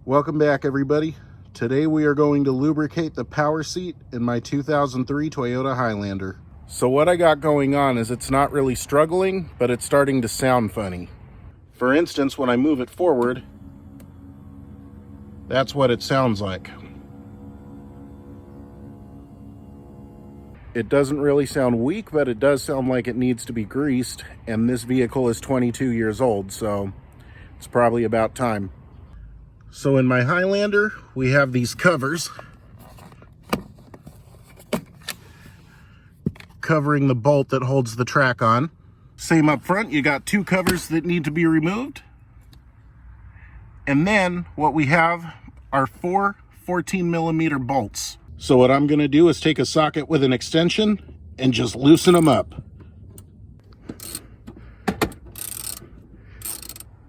Welcome back, everybody. Today we are going to lubricate the power seat in my 2003 Toyota Highlander. So what I got going on is it's not really struggling, but it's starting to sound funny. For instance, when I move it forward, that's what it sounds like. It doesn't really sound weak, but it does sound like it needs to be greased, and this vehicle is 22 years old, so it's probably about time. So in my Highlander, we have these covers covering the bolt that holds the track on. Same up front, you got two covers that need to be removed. And then what we have are four 14mm bolts. So what I'm gonna do is take a socket with an extension and just loosen them up.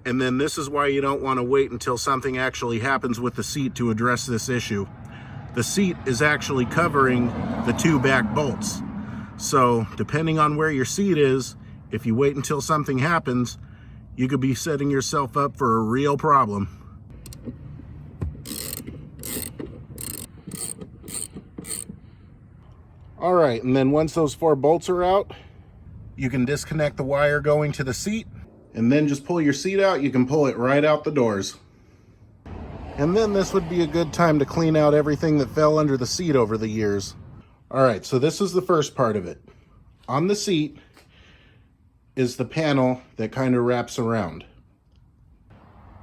And then this is why you don't want to wait until something actually happens with the seat to address this issue. The seat is actually covering the two back bolts. So depending on where your seat is, if you wait until something happens, you could be setting yourself up for a real problem. All right, and then once those four bolts are out, you can disconnect the wire going to the seat, and then just pull your seat out. You can pull it right out the doors. And then this would be a good time to clean out everything that fell under the seat over the years. All right, so this is the first part of it. On the seat is the panel that kind of wraps around.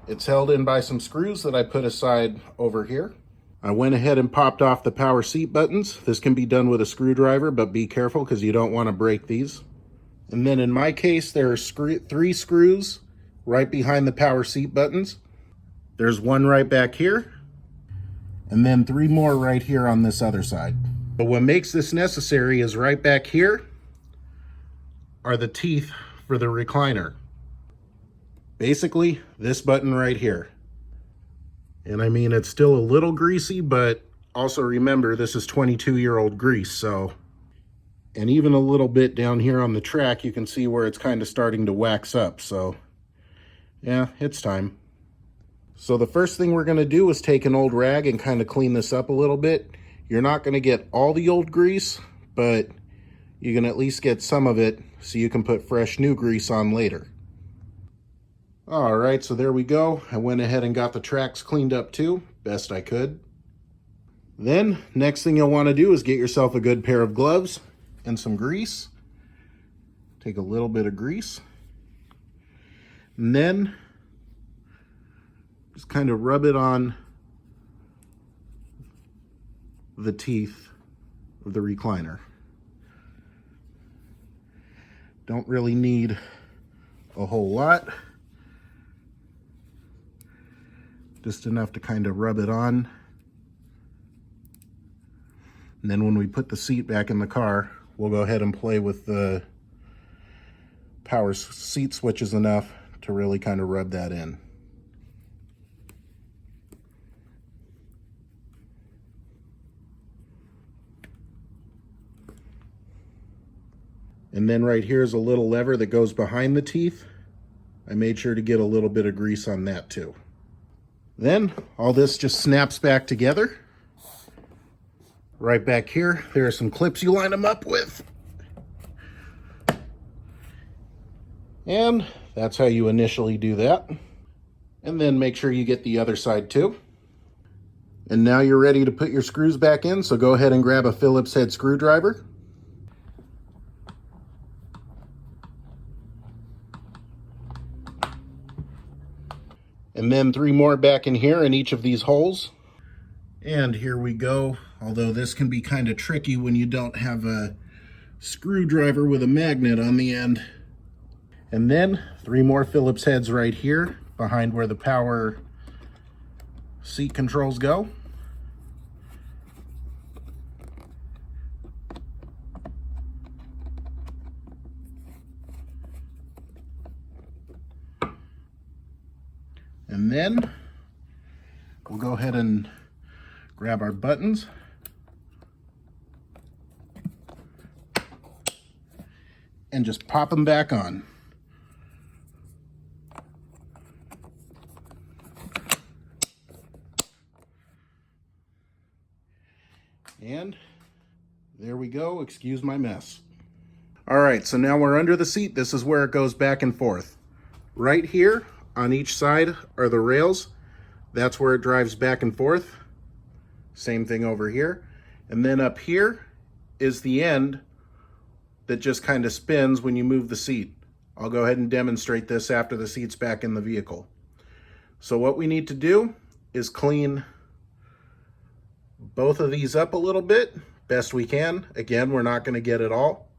It's held in by some screws that I put aside over here. I went ahead and popped off the power seat buttons. This can be done with a screwdriver, but be careful because you don't want to break these. And then in my case, there are three screws right behind the power seat buttons. There's one right back here, and then three more right here on this other side. But what makes this necessary is right back here are the teeth for the recliner. Basically, this button right here. And I mean, it's still a little greasy, but also remember, this is 22-year-old grease, so. And even a little bit down here on the track, you can see where it's kind of starting to wax up. So yeah, it's time. So the first thing we're going to do is take an old rag and kind of clean this up a little bit. You're not going to get all the old grease, but you can at least get some of it so you can put fresh new grease on later. All right, so there we go. I went ahead and got the tracks cleaned up too, best I could. Then next thing you'll want to do is get yourself a good pair of gloves and some grease. Take a little bit of grease, and then just kind of rub it on the teeth of the recliner. Don't really need a whole lot, just enough to kind of rub it on. And then when we put the seat back in the car, we'll go ahead and play with the power seat switches enough to really kind of rub that in. And then right here is a little lever that goes behind the teeth. I made sure to get a little bit of grease on that too. Then all this just snaps back together. Right back here, there are some clips you line them up with. And that's how you initially do that. And then make sure you get the other side too. And now you're ready to put your screws back in, so go ahead and grab a Phillips head screwdriver. And then three more back in here in each of these holes. And here we go. Although this can be kind of tricky when you don't have a screwdriver with a magnet on the end. And then three more Phillips heads right here behind where the power seat controls go. And then we'll go ahead and grab our buttons. And just pop them back on. And there we go. Excuse my mess. All right, so now we're under the seat. This is where it goes back and forth. Right here on each side are the rails. That's where it drives back and forth. Same thing over here. And then up here is the end that just kind of spins when you move the seat. I'll go ahead and demonstrate this after the seat's back in the vehicle. So what we need to do is clean both of these up a little bit, best we can. Again, we're not going to get it all.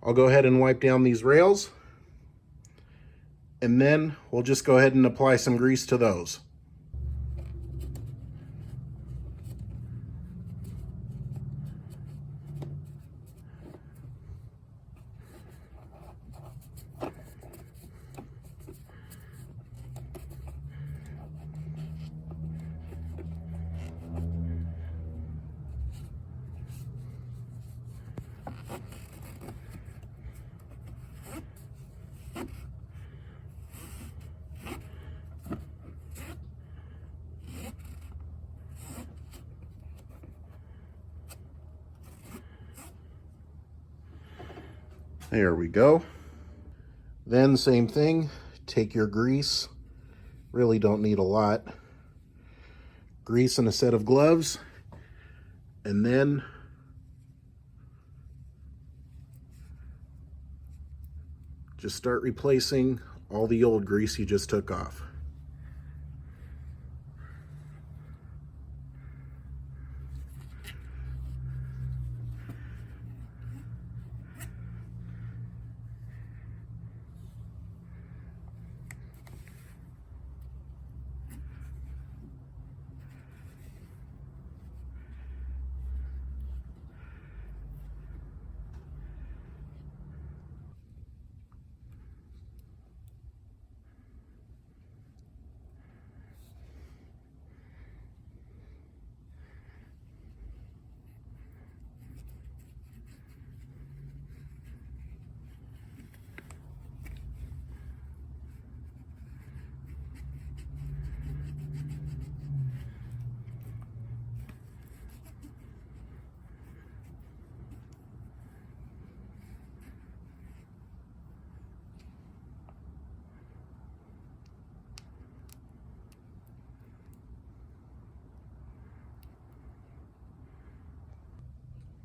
I'll go ahead and wipe down these rails, and then we'll just go ahead and apply some grease to those. There we go. Then same thing, take your grease, really don't need a lot, grease and a set of gloves, and then just start replacing all the old grease you just took off.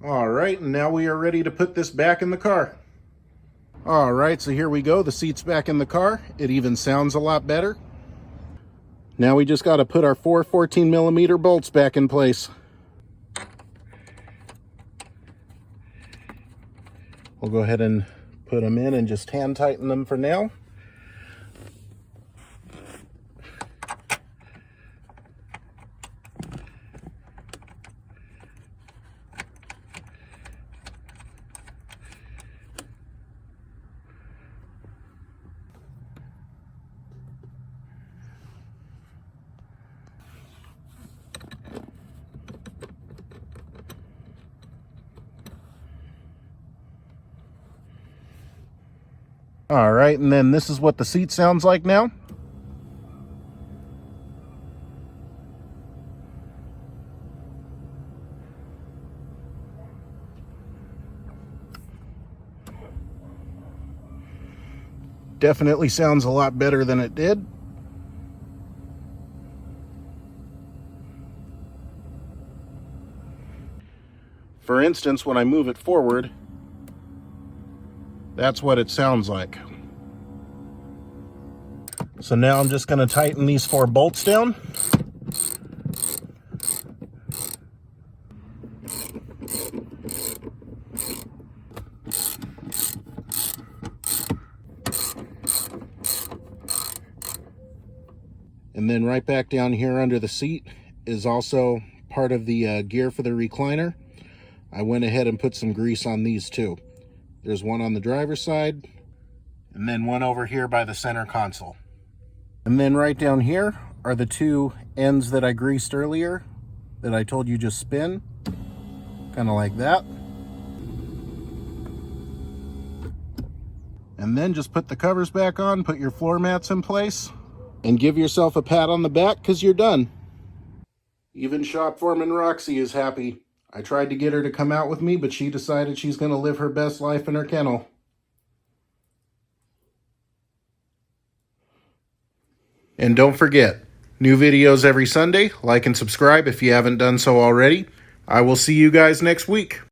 All right, and now we are ready to put this back in the car. All right, so here we go. The seat's back in the car. It even sounds a lot better. Now we just got to put our 4 14mm bolts back in place. We'll go ahead and put them in and just hand tighten them for now. All right, and then this is what the seat sounds like now. Definitely sounds a lot better than it did. For instance, when I move it forward, that's what it sounds like. So now I'm just going to tighten these 4 bolts down. And then right back down here under the seat is also part of the gear for the recliner. I went ahead and put some grease on these too. There's one on the driver's side, and then one over here by the center console. And then right down here are the 2 ends that I greased earlier that I told you just spin, kind of like that. And then just put the covers back on, put your floor mats in place, and give yourself a pat on the back because you're done. Even shop foreman Roxy is happy. I tried to get her to come out with me, but she decided she's going to live her best life in her kennel. And don't forget, new videos every Sunday. Like and subscribe if you haven't done so already. I will see you guys next week.